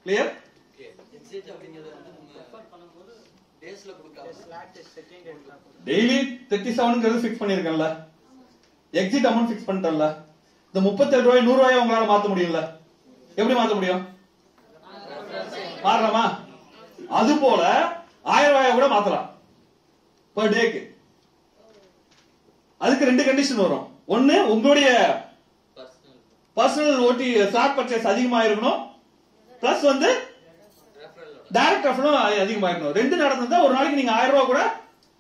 Clear? Daily 37ங்கிறது fix பண்ணிருக்கேன்ல, exit amount fix பண்ணிட்டேன்ல. இந்த 37 ரூபாய் 100 ரூபாய் உங்களால மாத்த முடியல. எப்படி மாத்த முடியும்? மாறலாமா? அது போல 1000 ரூபாய் கூட மாத்தலாம் per டேக்கு. அதுக்கு ரெண்டு கண்டிஷன் வரும். ஒன்னு, உங்களுடைய பர்சனல் ஓட்டி ஸ்லாட் பர்ச்சேஸ் அதிகமா இருக்கணும், பிளஸ் வந்து டைரக்ட் ரெஃபரலும் அதிகமா இருக்கணும். ரெண்டு நடந்தா ஒரு நாளைக்கு நீங்க 1000 ரூபாய் கூட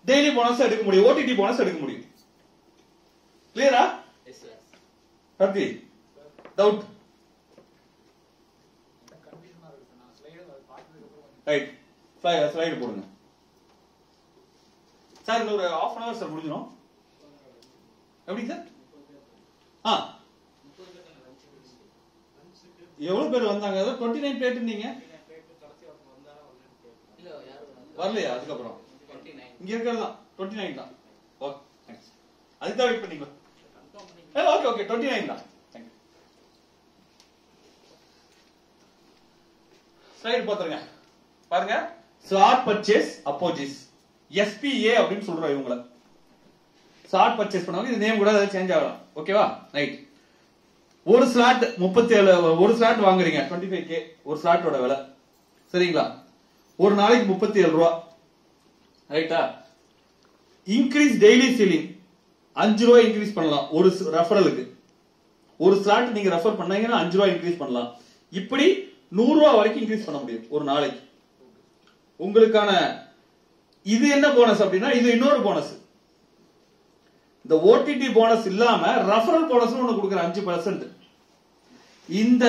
டெய்லி போனஸ் எடுக்க முடியும், ஓடிடி போனஸ் எடுக்க முடியும். கிளியரா? ஹர்தி டவுட்? ரைட், ஸ்லைடு போடுங்க சார். இன்னொரு ½ an hour சார் முடிஞ்சிடும். எப்படி சார்? எவ்வளவு பேர் வந்தாங்க? 29 பிளேட் நீங்க வரலையா? அதுக்கப்புறம் இங்க இருக்கிறது 29 தான். Okay, thanks. அதுதான் வெயிட் பண்ணீங்களா? ஓகே ஓகே, 29 தான். தேங்க்யூ. ஸ்லைடு பாத்துருங்க. பாருங்க, ஸ்லாட் பர்ச்சேஸ் அப்போசிஸ் SPA அப்படின்னு சொல்றோம் இவங்கள. ஸ்லாட் பர்ச்சேஸ் பண்ணவங்க இது நேம் கூட சேஞ்ச் ஆகலாம். ஓகேவா? ரைட். ஒரு ஸ்லாட் 37, ஒரு ஸ்லாட் வாங்குறீங்க 25K ஒரு ஸ்லாட்டோட விலை. சரிங்களா? ஒரு நாளைக்கு 37 ரூபா. ரைட்டா? இன்க்ரீஸ் டெய்லி சீலிங் 5 ரூபாய் இன்க்ரீஸ் பண்ணலாம் ஒரு ரெஃபரலுக்கு. ஒரு ஸ்லாட் நீங்க ரெஃபர் பண்ணீங்கன்னா 5 ரூபாய் இன்க்ரீஸ் பண்ணலாம். இப்படி 100 ரூபாய் வரைக்கும் இன்க்ரீஸ் பண்ண முடியும் ஒரு நாளைக்கு. உங்களுக்கான இது என்ன போனஸ் அப்படின்னா, இது இன்னொரு போனஸ். இந்த ஓடிடி போனஸ் இல்லாம ரெஃபரல் போனஸ் ஒன்னு கொடுக்குற 5%. இந்த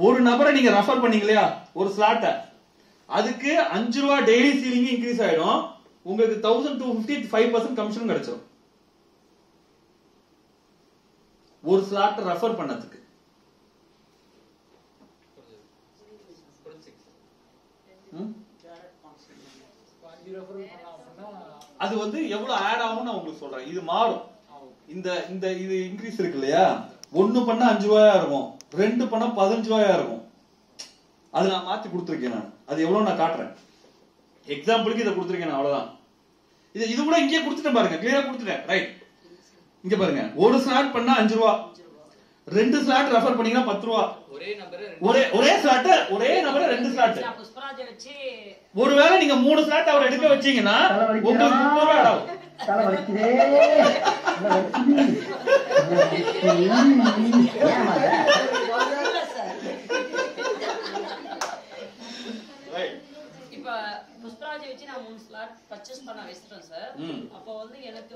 ஒரு நபரை நீங்க ரெஃபர் பண்ணீங்க இல்லையா ஒரு ஸ்லாட்ட, அதுக்கு 5 ரூபாய் டெய்லி சீலிங் இன்க்ரீஸ் ஆயிடும். உங்களுக்கு 1250 5% கமிஷன் கிடைச்சிடும் ஒரு ஸ்லாட் ரெஃபர் பண்ணதுக்கு. அது வந்து எவ்வளவு ஆட் ஆகும் நான் உங்களுக்கு சொல்றேன். இது மாறும். இந்த இது இன்க்ரீஸ் இருக்கு இல்லையா, 1 பண்ணா 5 ரூபாயா இருக்கும், 2 பண்ணா 15 ரூபாயா இருக்கும். அது நான் மாத்தி கொடுத்துருக்கேன். நான் அது எவ்வளவு நான் காட்டுறேன். எக்ஸாம்பிளுக்கு இதை கொடுத்துருக்கேன், அவ்வளவுதான். இது கூட இங்கே கொடுத்துட்டேன் பாருங்க, கிளியரா கொடுத்துட்டேன். ரைட், இங்க பாருங்க. ஒரு ஸ்லாட் பண்ணா 5 ரூபா, 2 ஸ்லாட் ரெஃபர் பண்ணீங்கன்னா 10 ரூபா. ஒரே ஸ்லாட், ஒரே நபர் 2 ஸ்லாட். ஒருவேளை நீங்க 3 ஸ்லாட் அவர் எடுக்க வச்சீங்கன்னா உங்களுக்கு 30 ரூபாய் ஆகும். இப்ப புஷ்பராஜ் வச்சு நான் 3 ஸ்லாட் பர்ச்சேஸ் பண்ண வச்சிட்டேன் சார். அப்ப வந்து எனக்கு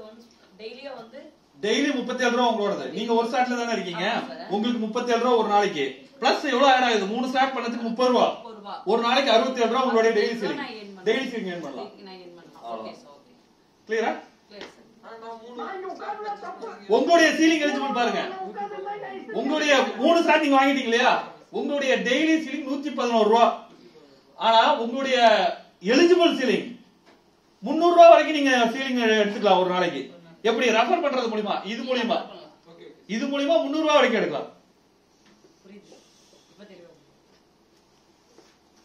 டெய்லியா வந்து டெய்லி 37 ரூபா உங்களோடது. நீங்க ஒரு ஸ்லாட்ல தானே இருக்கீங்க, உங்களுக்கு 37 ரூபா ஒரு நாளைக்கு. பிளஸ் எவ்வளவு ஆட் ஆகுது? 3 ஸ்லாட் பண்ணதுக்கு 30 ரூபா. ஒரு நாளைக்கு 67 ரூபா உங்களுடைய daily ceiling. Daily ceiling earn பண்ணலாம். கிளியரா? உங்களுடைய சீலிங் எலிஜிபிள் பாருங்க. உங்களுடைய 3 ஸ்லாட் நீங்க வாங்கிட்டீங்க இல்லையா, உங்களுடைய டெய்லி சீலிங் 111 ரூபா. ஆனா உங்களுடைய எலிஜிபிள் சீலிங் 300 ரூபா வரைக்கும் நீங்க சீலிங் எடுத்துக்கலாம் ஒரு நாளைக்கு. எப்படி? ரெஃபர் பண்றது மூலமா, இது மூலமா 300 ரூபா வரைக்கும் எடுக்கலாம்.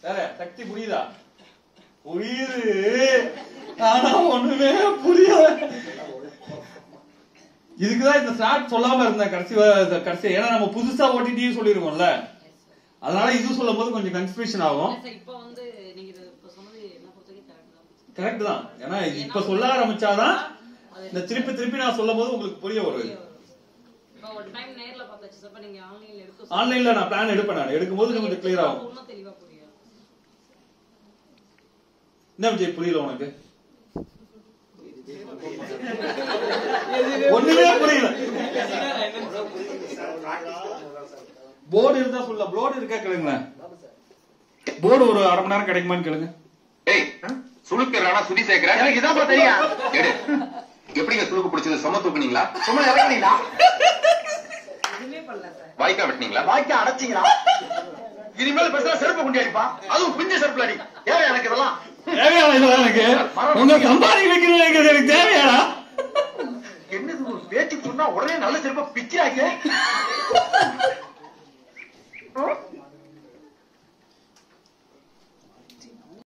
வேற சக்தி புரியுதா? புரியுது, ஆனா ஒண்ணுமே புரியல. இதுக்குதான் இந்த ஸ்லாட் சொல்லாம இருந்தேன் கடைசி. ஏன்னா நம்ம புதுசா ஓடிடி சொல்லிருக்கோம்ல, அதனால இது சொல்லும் போது கொஞ்சம் கன்ஃபியூஷன் ஆகும். கரெக்ட் தான். ஏன்னா இப்ப சொல்ல ஆரம்பிச்சாதான் இந்த திருப்பி நான் சொல்லும் போது உங்களுக்கு புரிய வரும். ஆன்லைன்ல நான் பிளான் எடுப்பேன். நான் எடுக்கும்போது கொஞ்சம் கிளியர் ஆகும். என்ன விஜய் புரியல உனக்கு? ஒண்ணுமே புரியல. போர்டு இருந்தா சொல்ல. போர்டு இருக்கா கேளுங்களேன். போர்டு ஒரு அரை மணி நேரம் கிடைக்குமான்னு கேளுங்க. சுழுக்கிறானா சுடி சேர்க்கிறேன். எனக்கு இதான் தெரியும். எடு. எப்படிங்க சுழுக்கு பிடிச்சது? சும தூக்குனீங்களா? சும்மா இறங்குனீங்களா? வாய்க்கா வெட்டினீங்களா? வாய்க்கா அடைச்சிங்களா? இனிமேல் பேசுறா செருப்பு குண்டி அடிப்பா. அதுவும் பிஞ்ச செருப்புல அடி. ஏன் எனக்கு இதெல்லாம் தேவையான எனக்கு உங்க கம்பாரி வைக்கிறது எனக்கு தேவையாடா? என்னது ஒரு பேச்சு சொன்னா உடனே நல்ல செருப்பா பிக்கிறாங்க.